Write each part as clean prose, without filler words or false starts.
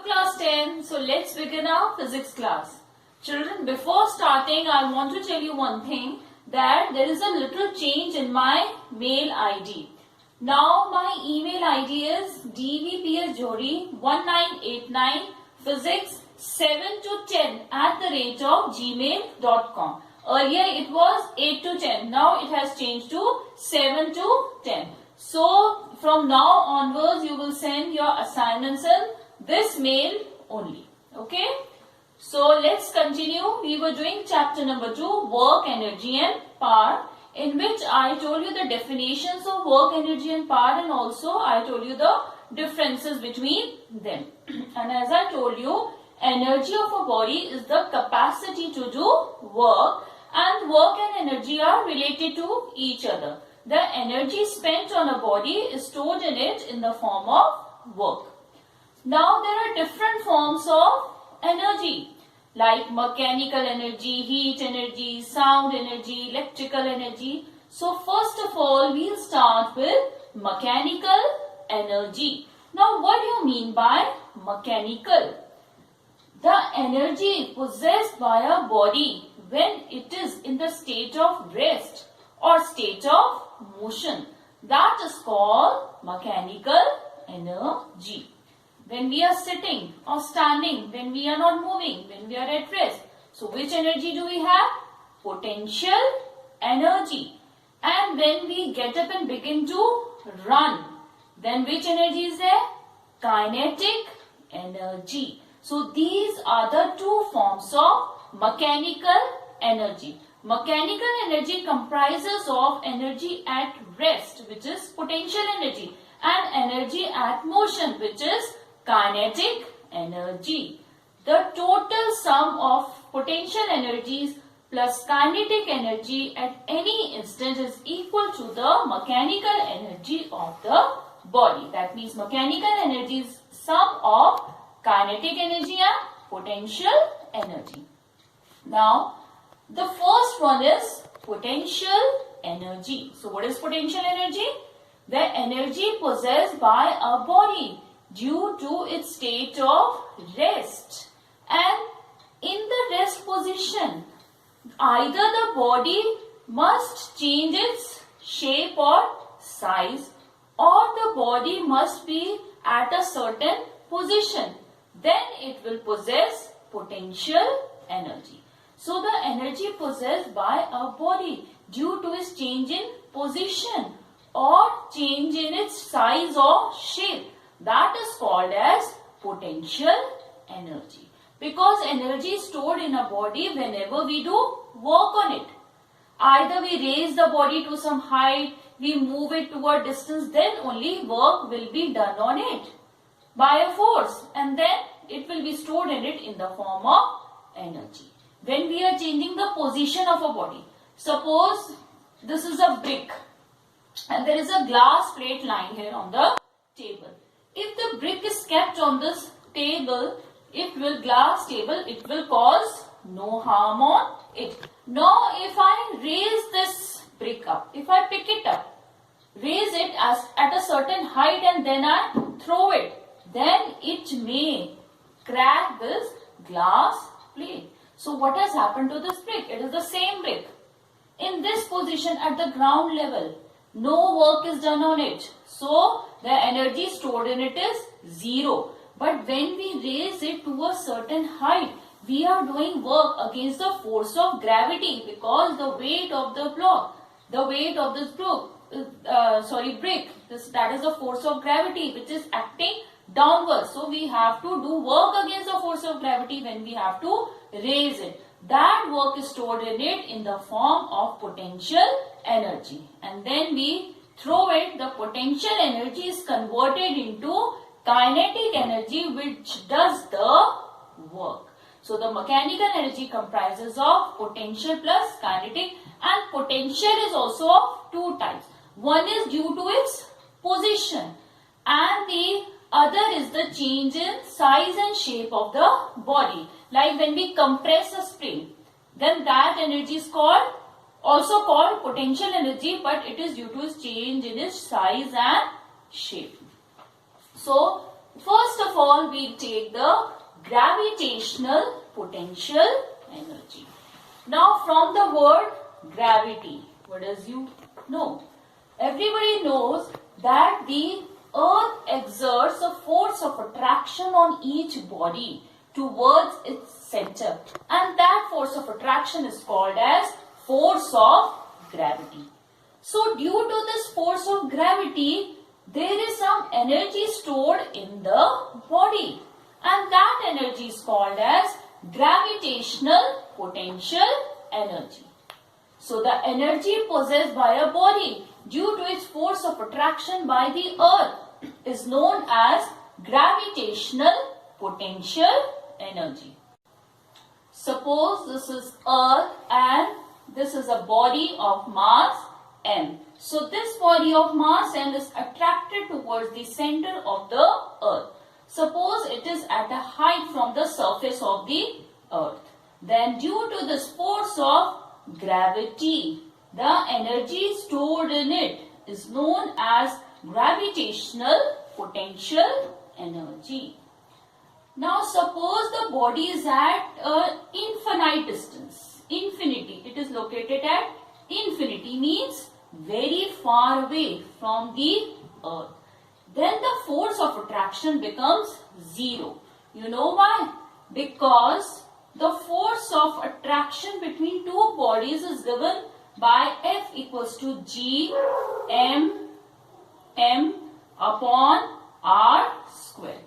class 10. So let's begin our physics class. Children, before starting, I want to tell you one thing, that there is a little change in my mail ID. Now my email ID is dvpsjori1989physics7to10@gmail.com. Earlier it was 8 to 10. Now it has changed to 7 to 10. So from now onwards you will send your assignments in this mail only. Okay. So let's continue. We were doing chapter number 2, work, energy and power, in which I told you the definitions of work, energy and power, and also I told you the differences between them. And as I told you, energy of a body is the capacity to do work, and work and energy are related to each other. The energy spent on a body is stored in it in the form of work. Now there are different forms of energy, like mechanical energy, heat energy, sound energy, electrical energy. So first of all, we'll start with mechanical energy. Now what do you mean by mechanical? The energy possessed by a body when it is in the state of rest or state of motion, that is called mechanical energy. When we are sitting or standing, when we are not moving, when we are at rest. So which energy do we have? Potential energy. And when we get up and begin to run, then which energy is there? Kinetic energy. So these are the two forms of mechanical energy. Mechanical energy comprises of energy at rest, which is potential energy, and energy at motion, which is kinetic energy. The total sum of potential energies plus kinetic energy at any instant is equal to the mechanical energy of the body. That means mechanical energy is sum of kinetic energy and potential energy. Now, the first one is potential energy. So, what is potential energy? The energy possessed by a body due to its state of rest, and in the rest position either the body must change its shape or size, or the body must be at a certain position, then it will possess potential energy. So the energy possessed by a body due to its change in position or change in its size or shape, that is called as potential energy. Because energy is stored in a body whenever we do work on it. Either we raise the body to some height, we move it to a distance, then only work will be done on it by a force, and then it will be stored in it in the form of energy. When we are changing the position of a body, suppose this is a brick and there is a glass plate lying here on the table. If the brick is kept on this table, glass table, it will cause no harm on it. Now, if I raise this brick up, if I pick it up, raise it at a certain height and then I throw it, then it may crack this glass plate. So what has happened to this brick? It is the same brick. In this position at the ground level, no work is done on it. So the energy stored in it is zero. But when we raise it to a certain height, we are doing work against the force of gravity, because the weight of the block, the weight of this brick, that is the force of gravity which is acting downwards. So we have to do work against the force of gravity when we have to raise it. That work is stored in it in the form of potential energy. And then we throw it, the potential energy is converted into kinetic energy which does the work. So the mechanical energy comprises of potential plus kinetic, and potential is also of two types. One is due to its position and the other is the change in size and shape of the body. Like when we compress a spring, then that energy is also called potential energy, but it is due to its change in its size and shape. So First of all, we take the gravitational potential energy. Now, from the word gravity, what does you know? Everybody knows that the earth exerts a force of attraction on each body towards its center, and that force of attraction is called as force of gravity. So, due to this force of gravity, there is some energy stored in the body, and that energy is called as gravitational potential energy. So the energy possessed by a body due to its force of attraction by the earth is known as gravitational potential energy. Suppose this is earth and this is a body of mass m. So this body of mass m is attracted towards the center of the earth. Suppose it is at a height from the surface of the earth. Then due to this force of gravity, the energy stored in it is known as gravitational potential energy. Now suppose the body is at an infinite distance. Infinity. It is located at infinity, means very far away from the earth. Then the force of attraction becomes zero. You know why? Because the force of attraction between two bodies is given by F equals to G M upon R square.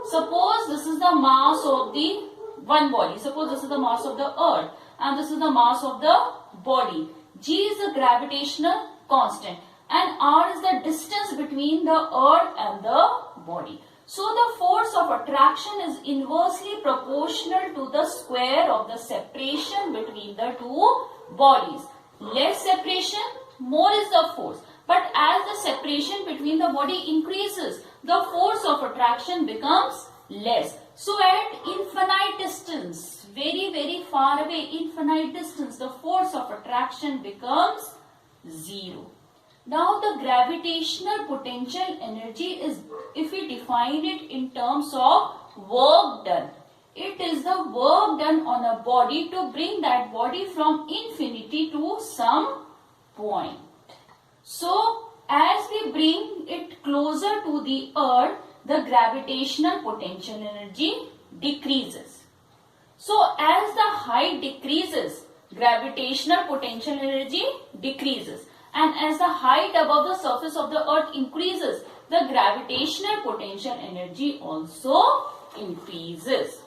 Suppose this is the mass of the one body. Suppose this is the mass of the earth and this is the mass of the body. G is the gravitational constant and R is the distance between the earth and the body. So the force of attraction is inversely proportional to the square of the separation between the two bodies. Less separation, more is the force. But as the separation between the body increases, the force of attraction becomes less. So at infinite distance, very far away, infinite distance, the force of attraction becomes zero. Now the gravitational potential energy is, if we define it in terms of work done, it is the work done on a body to bring that body from infinity to some point. So as we bring it closer to the earth, the gravitational potential energy decreases. So as the height decreases, gravitational potential energy decreases. And as the height above the surface of the earth increases, the gravitational potential energy also increases.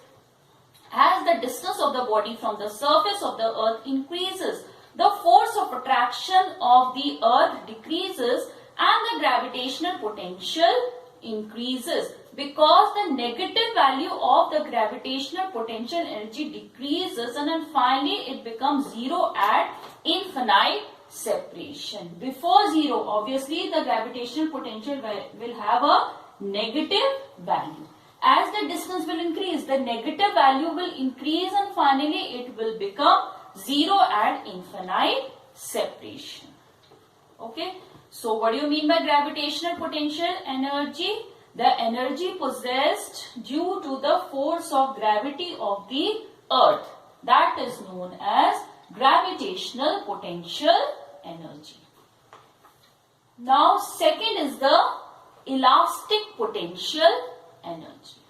As the distance of the body from the surface of the earth increases, the force of attraction of the earth decreases and the gravitational potential increases, because the negative value of the gravitational potential energy decreases and then finally it becomes zero at infinite separation. Before zero, obviously the gravitational potential will have a negative value. As the distance will increase, the negative value will increase and finally it will become zero at infinite separation. Okay. So what do you mean by gravitational potential energy? The energy possessed due to the force of gravity of the earth. That is known as gravitational potential energy. Now second is the elastic potential energy.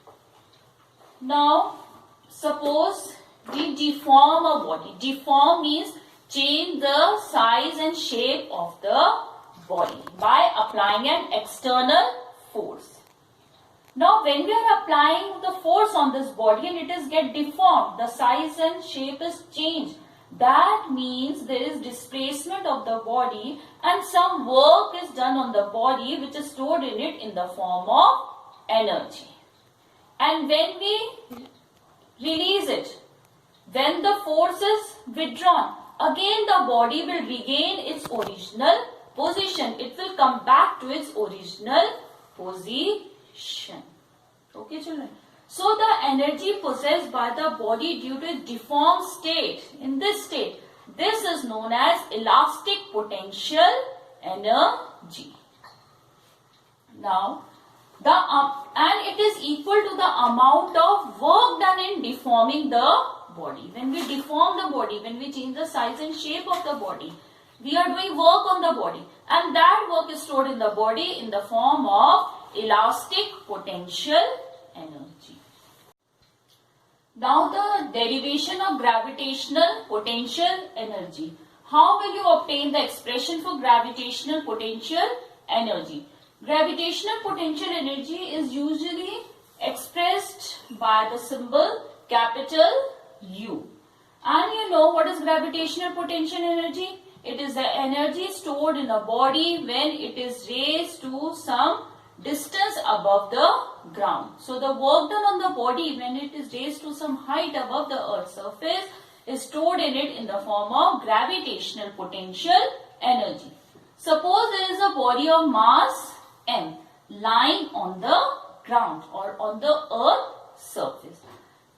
Now suppose we deform a body. Deform means change the size and shape of the body by applying an external force. Now when we are applying the force on this body and it is get deformed, the size and shape is changed. That means there is displacement of the body and some work is done on the body which is stored in it in the form of energy. And when we release it, when the force is withdrawn, again the body will regain its original position. It will come back to its original position. Okay, children. So the energy possessed by the body due to its deformed state, in this state, this is known as elastic potential energy. Now, and it is equal to the amount of work done in deforming the body. When we deform the body, when we change the size and shape of the body, we are doing work on the body, and that work is stored in the body in the form of elastic potential energy. Now the derivation of gravitational potential energy. How will you obtain the expression for gravitational potential energy? Gravitational potential energy is usually expressed by the symbol capital U. And you know what is gravitational potential energy? It is the energy stored in a body when it is raised to some distance above the ground. So the work done on the body when it is raised to some height above the earth's surface is stored in it in the form of gravitational potential energy. Suppose there is a body of mass m lying on the ground or on the earth's surface.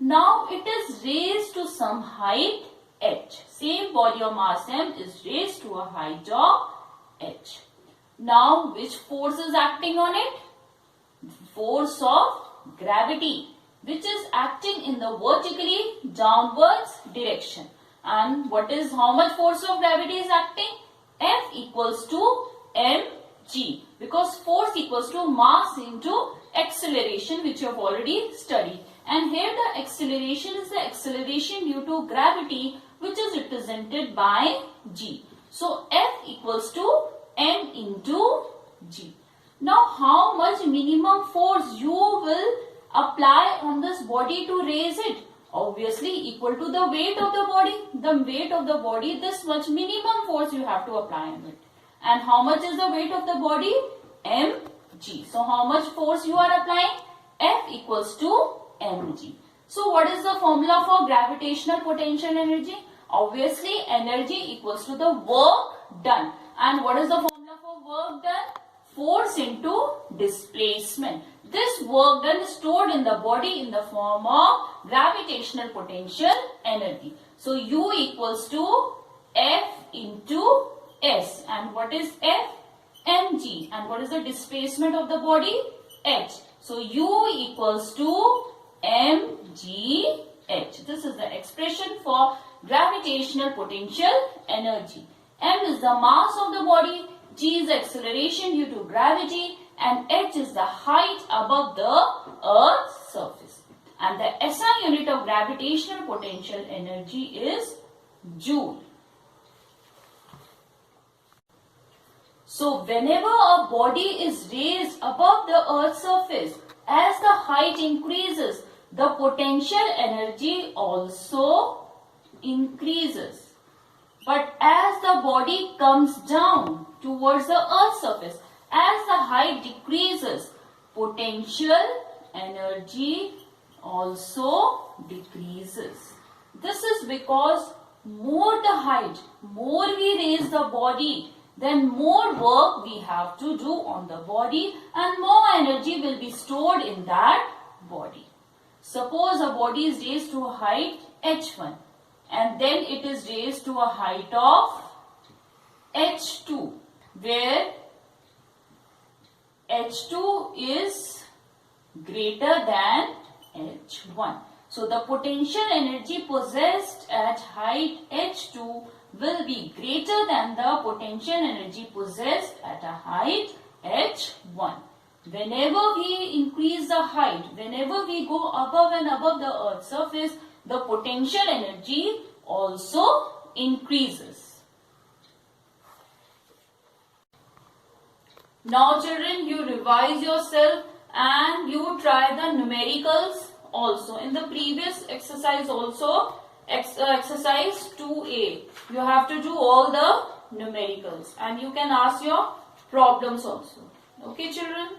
Now it is raised to some height h. Same body of mass m is raised to a height of h. Now which force is acting on it? Force of gravity, which is acting in the vertically downwards direction. And what is how much force of gravity is acting? F equals to mg, because force equals to mass into acceleration, which you have already studied. And here the acceleration is the acceleration due to gravity, which is represented by g. So F equals to m into g. Now how much minimum force you will apply on this body to raise it? Obviously equal to the weight of the body. The weight of the body, this much minimum force you have to apply on it. And how much is the weight of the body? mg. So how much force you are applying? F equals to mg. So what is the formula for gravitational potential energy? Obviously energy equals to the work done. And what is the formula for work done? Force into displacement. This work done is stored in the body in the form of gravitational potential energy. So U equals to F into S. And what is F? mg. And what is the displacement of the body? H. So U equals to mgh. This is the expression for gravitational potential energy. M is the mass of the body, g is the acceleration due to gravity, and h is the height above the earth's surface. And the SI unit of gravitational potential energy is joule. So whenever a body is raised above the earth's surface, as the height increases, the potential energy also increases. But as the body comes down towards the earth's surface, as the height decreases, potential energy also decreases. This is because more the height, more we raise the body, then more work we have to do on the body and more energy will be stored in that body. Suppose a body is raised to a height h1 and then it is raised to a height of h2, where h2 is greater than h1. So the potential energy possessed at height h2 will be greater than the potential energy possessed at a height h1. Whenever we increase the height, whenever we go above and above the earth's surface, the potential energy also increases. Now children, you revise yourself and you try the numericals also. In the previous exercise also, exercise 2A, you have to do all the numericals and you can ask your problems also. Okay children?